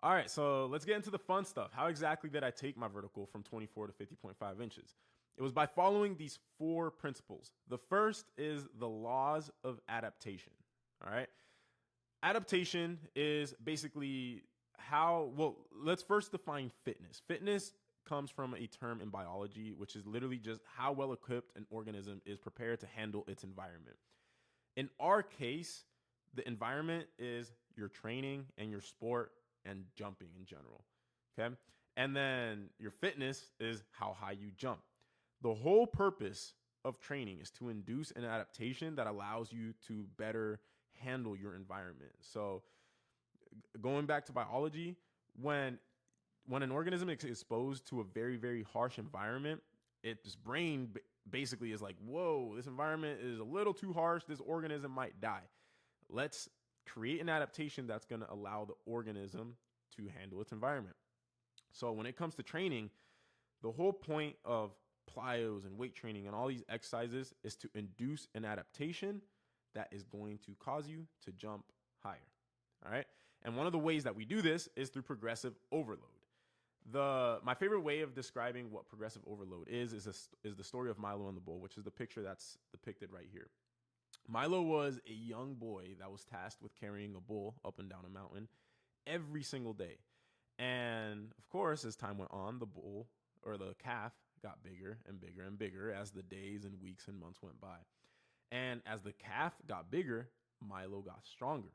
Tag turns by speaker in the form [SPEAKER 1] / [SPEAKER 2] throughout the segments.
[SPEAKER 1] All right, so let's get into the fun stuff. How exactly did I take my vertical from 24 to 50.5 inches? It was by following these four principles. The first is the laws of adaptation. All right. Adaptation is basically well, let's first define fitness. Fitness comes from a term in biology, which is literally just how well equipped an organism is prepared to handle its environment. In our case, the environment is your training and your sport and jumping in general. Okay. And then your fitness is how high you jump. The whole purpose of training is to induce an adaptation that allows you to better handle your environment. So, going back to biology, when an organism is exposed to a very very harsh environment, its brain basically is like, whoa, this environment is a little too harsh, this organism might die. Let's create an adaptation that's going to allow the organism to handle its environment. So when it comes to training, the whole point of plyos and weight training and all these exercises is to induce an adaptation that is going to cause you to jump higher. All right. And one of the ways that we do this is through progressive overload. My favorite way of describing what progressive overload is the story of Milo and the bull, which is the picture that's depicted right here. Milo was a young boy that was tasked with carrying a bull up and down a mountain every single day. And of course, as time went on, the bull or the calf got bigger and bigger and bigger as the days and weeks and months went by. And as the calf got bigger, Milo got stronger,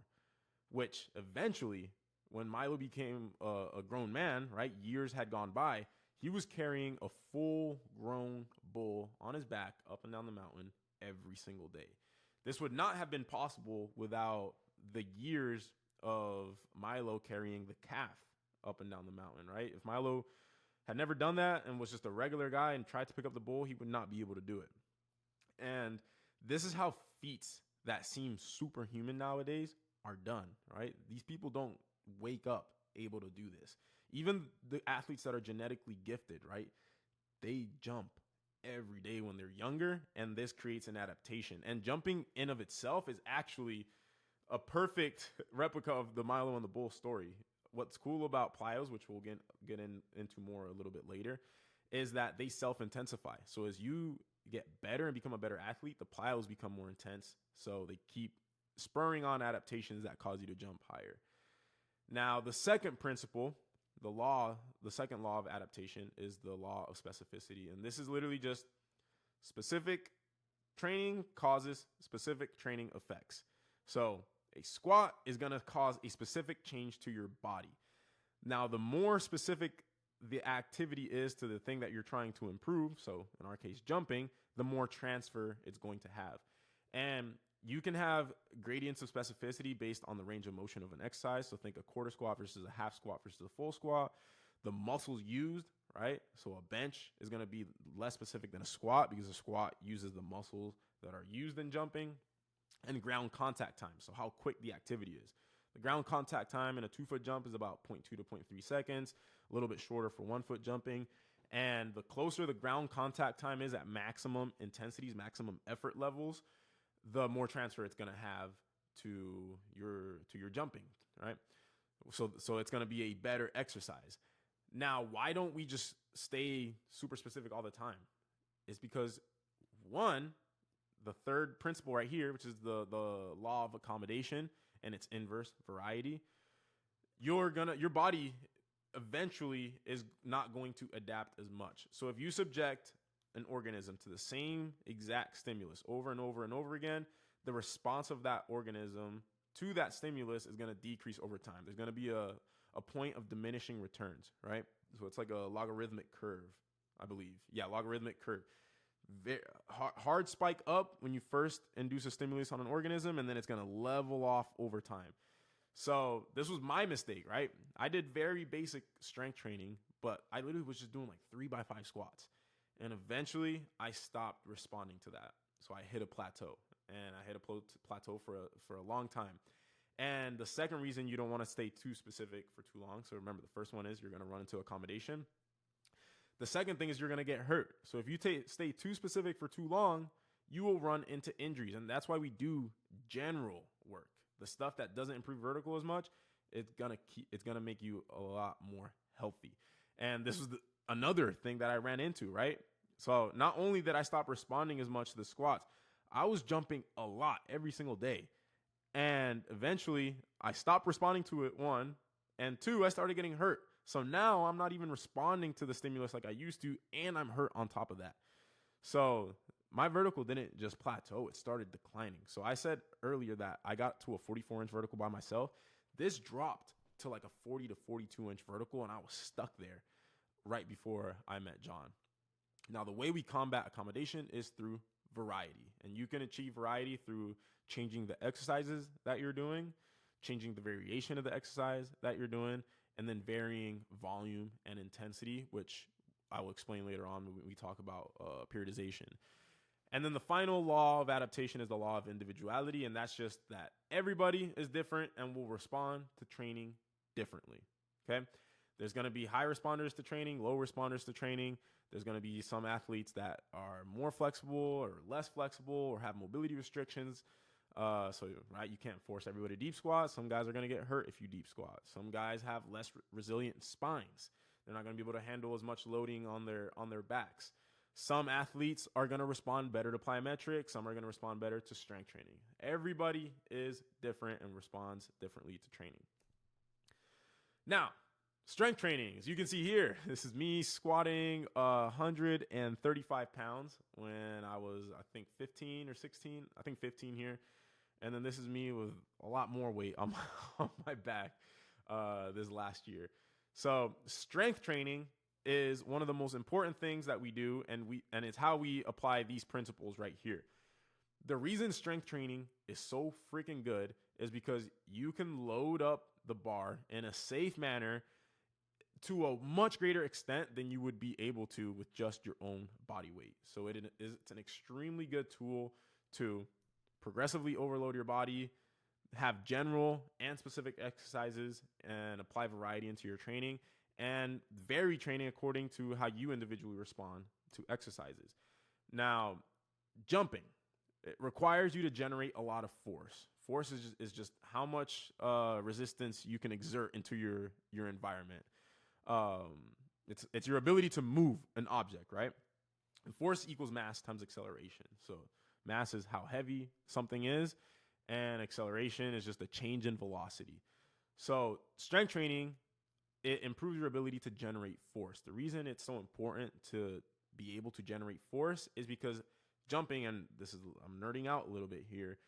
[SPEAKER 1] which eventually, when Milo became a grown man, right, years had gone by, he was carrying a full grown bull on his back up and down the mountain every single day. This would not have been possible without the years of Milo carrying the calf up and down the mountain, right? If Milo had never done that and was just a regular guy and tried to pick up the bull, he would not be able to do it. And this is how feats that seem superhuman nowadays are done, right? These people don't wake up able to do this. Even the athletes that are genetically gifted, right? They jump every day when they're younger, and this creates an adaptation. And jumping in of itself is actually a perfect replica of the Milo and the bull story. What's cool about plyos, which we'll get into more a little bit later, is that they self-intensify. So as you get better and become a better athlete, the plyos become more intense. So they keep spurring on adaptations that cause you to jump higher. Now, the second principle, the second law of adaptation is the law of specificity. And this is literally just specific training causes specific training effects. So a squat is going to cause a specific change to your body. Now, the more specific the activity is to the thing that you're trying to improve, so in our case, jumping, the more transfer it's going to have. And you can have gradients of specificity based on the range of motion of an exercise. So think a quarter squat versus a half squat versus a full squat. The muscles used, right? So a bench is going to be less specific than a squat because a squat uses the muscles that are used in jumping. And ground contact time, so how quick the activity is. The ground contact time in a 2-foot jump is about 0.2 to 0.3 seconds, a little bit shorter for 1-foot jumping. And the closer the ground contact time is at maximum intensities, maximum effort levels, the more transfer it's going to have to your jumping, right? So it's going to be a better exercise. Now, why don't we just stay super specific all the time? It's because, one, the third principle right here, which is the law of accommodation and its inverse, variety, your body eventually is not going to adapt as much. So if you subject an organism to the same exact stimulus over and over and over again, the response of that organism to that stimulus is going to decrease over time. There's going to be a point of diminishing returns, right? So it's like a logarithmic curve, I believe. Yeah, logarithmic curve. Very hard spike up when you first induce a stimulus on an organism, and then it's going to level off over time. So this was my mistake, right? I did very basic strength training, but I literally was just doing like 3x5 squats. And eventually I stopped responding to that. So I hit a plateau, and I hit a plateau for a long time. And the second reason you don't want to stay too specific for too long. So remember, the first one is you're going to run into accommodation. The second thing is you're going to get hurt. So if you stay too specific for too long, you will run into injuries. And that's why we do general work. The stuff that doesn't improve vertical as much, it's gonna make you a lot more healthy. And this was another thing that I ran into, right? So not only did I stop responding as much to the squats, I was jumping a lot every single day. And eventually I stopped responding to it, one, and two, I started getting hurt. So now I'm not even responding to the stimulus like I used to, and I'm hurt on top of that. So my vertical didn't just plateau, it started declining. So I said earlier that I got to a 44-inch vertical by myself. This dropped to like a 40 to 42-inch vertical, and I was stuck there right before I met John. Now, the way we combat accommodation is through variety, and you can achieve variety through changing the exercises that you're doing, changing the variation of the exercise that you're doing, and then varying volume and intensity, which I will explain later on when we talk about periodization. And then the final law of adaptation is the law of individuality, and that's just that everybody is different and will respond to training differently, okay? There's going to be high responders to training, low responders to training. There's going to be some athletes that are more flexible or less flexible or have mobility restrictions. So, right, you can't force everybody to deep squat. Some guys are going to get hurt if you deep squat. Some guys have less resilient spines. They're not going to be able to handle as much loading on their backs. Some athletes are going to respond better to plyometrics. Some are going to respond better to strength training. Everybody is different and responds differently to training. Now, strength training, as you can see here, this is me squatting 135 pounds when I was, I think, 15 or 16. I think 15 here. And then this is me with a lot more weight on my back this last year. So strength training is one of the most important things that we do, and it's how we apply these principles right here. The reason strength training is so freaking good is because you can load up the bar in a safe manner to a much greater extent than you would be able to with just your own body weight. So it's an extremely good tool to progressively overload your body, have general and specific exercises, and apply variety into your training, and vary training according to how you individually respond to exercises. Now, jumping, it requires you to generate a lot of force. Force is just how much resistance you can exert into your environment. It's your ability to move an object, right? And force equals mass times acceleration. So mass is how heavy something is, and acceleration is just a change in velocity. So strength training, it improves your ability to generate force. The reason it's so important to be able to generate force is because jumping, and I'm nerding out a little bit here,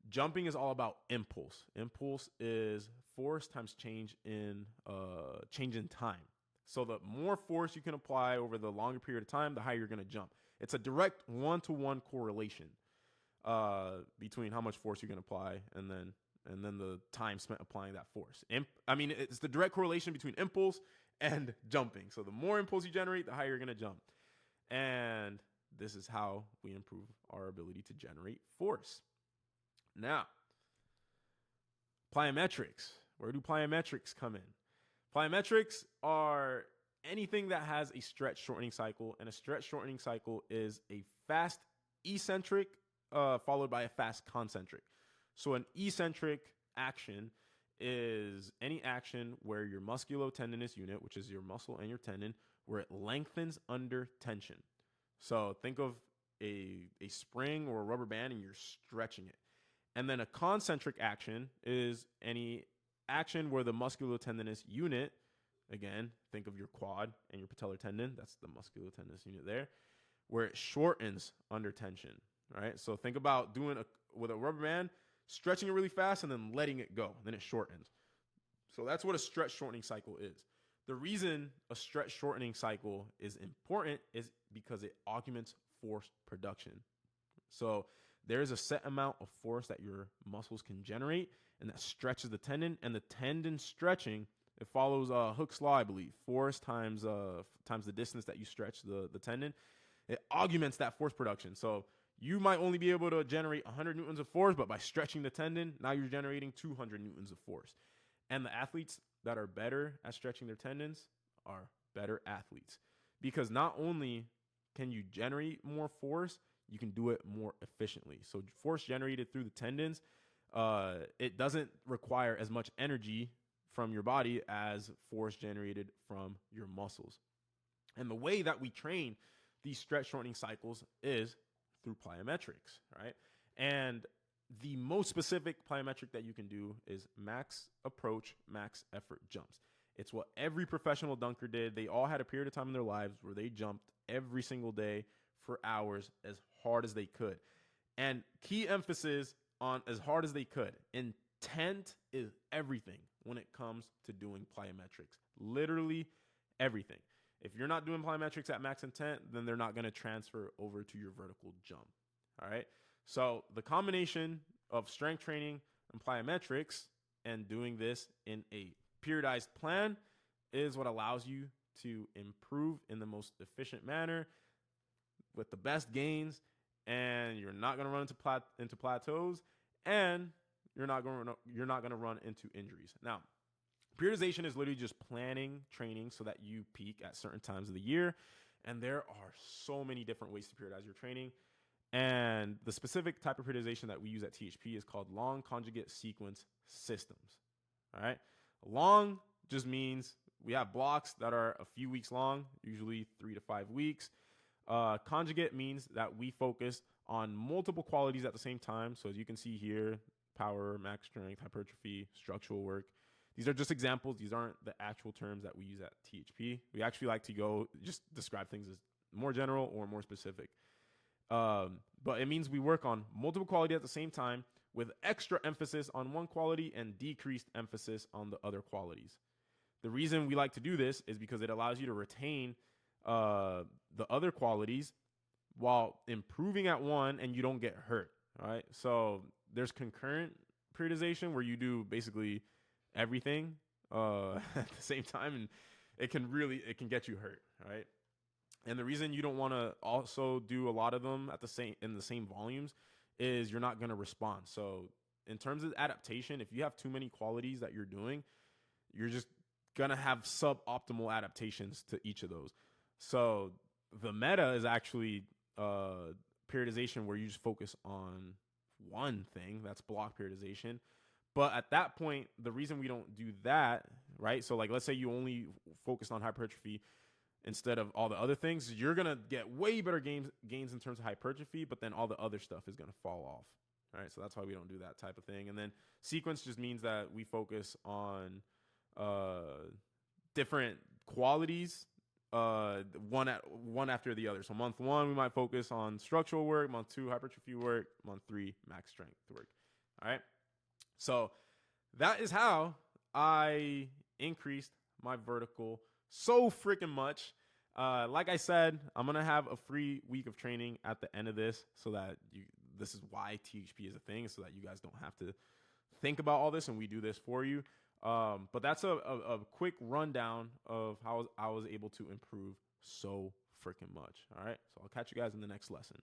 [SPEAKER 1] jumping is all about impulse. Impulse is force times change in time. So the more force you can apply over the longer period of time, the higher you're going to jump. It's a direct one-to-one correlation between how much force you can apply and then the time spent applying that force. It's the direct correlation between impulse and jumping. So the more impulse you generate, the higher you're going to jump. And this is how we improve our ability to generate force. Now, plyometrics. Where do plyometrics come in? Plyometrics are anything that has a stretch shortening cycle, and a stretch shortening cycle is a fast eccentric followed by a fast concentric. So an eccentric action is any action where your musculotendinous unit, which is your muscle and your tendon, where it lengthens under tension. So think of a spring or a rubber band and you're stretching it. And then a concentric action is any action where the musculotendinous unit, again, think of your quad and your patellar tendon, that's the musculotendinous unit there, where it shortens under tension, right? So think about doing with a rubber band, stretching it really fast and then letting it go, then it shortens. So that's what a stretch shortening cycle is. The reason a stretch shortening cycle is important is because it augments force production. So there's a set amount of force that your muscles can generate, and that stretches the tendon. And the tendon stretching, it follows Hooke's law, I believe. Force times the distance that you stretch the tendon. It augments that force production. So you might only be able to generate 100 newtons of force, but by stretching the tendon, now you're generating 200 newtons of force. And the athletes that are better at stretching their tendons are better athletes, because not only can you generate more force, you can do it more efficiently. So force generated through the tendons, it doesn't require as much energy from your body as force generated from your muscles. And the way that we train these stretch shortening cycles is through plyometrics, right? And the most specific plyometric that you can do is max approach, max effort jumps. It's what every professional dunker did. They all had a period of time in their lives where they jumped every single day for hours as hard as they could. And key emphasis on as hard as they could. Intent is everything when it comes to doing plyometrics. Literally everything. If you're not doing plyometrics at max intent, then they're not going to transfer over to your vertical jump. All right. So the combination of strength training and plyometrics and doing this in a periodized plan is what allows you to improve in the most efficient manner with the best gains, and you're not going to run into plateaus, and you're not going to run into injuries. Now, periodization is literally just planning training so that you peak at certain times of the year, and there are so many different ways to periodize your training. And the specific type of periodization that we use at THP is called long conjugate sequence systems. All right. Long just means we have blocks that are a few weeks long, usually 3 to 5 weeks. Conjugate means that we focus on multiple qualities at the same time. So as you can see here, power, max strength, hypertrophy, structural work. These are just examples. These aren't the actual terms that we use at THP. We actually like to just describe things as more general or more specific. But it means we work on multiple quality at the same time with extra emphasis on one quality and decreased emphasis on the other qualities. The reason we like to do this is because it allows you to retain the other qualities while improving at one and you don't get hurt. All right. So there's concurrent periodization where you do basically everything at the same time, and it can get you hurt. Right. And the reason you don't want to also do a lot of them in the same volumes is you're not going to respond. So in terms of adaptation, if you have too many qualities that you're doing, you're just going to have suboptimal adaptations to each of those. So the meta is actually periodization where you just focus on one thing. That's block periodization. But at that point, the reason we don't do that, right? So like, let's say you only focused on hypertrophy instead of all the other things, you're going to get way better gains in terms of hypertrophy, but then all the other stuff is going to fall off. All right. So that's why we don't do that type of thing. And then sequence just means that we focus on different qualities, one after the other. So month 1, we might focus on structural work. Month 2, hypertrophy work. Month 3, max strength work. All right. So that is how I increased my vertical so freaking much. Like I said, I'm going to have a free week of training at the end of this so that this is why THP is a thing, so that you guys don't have to think about all this and we do this for you. But that's a quick rundown of how I was able to improve so freaking much. All right. So I'll catch you guys in the next lesson.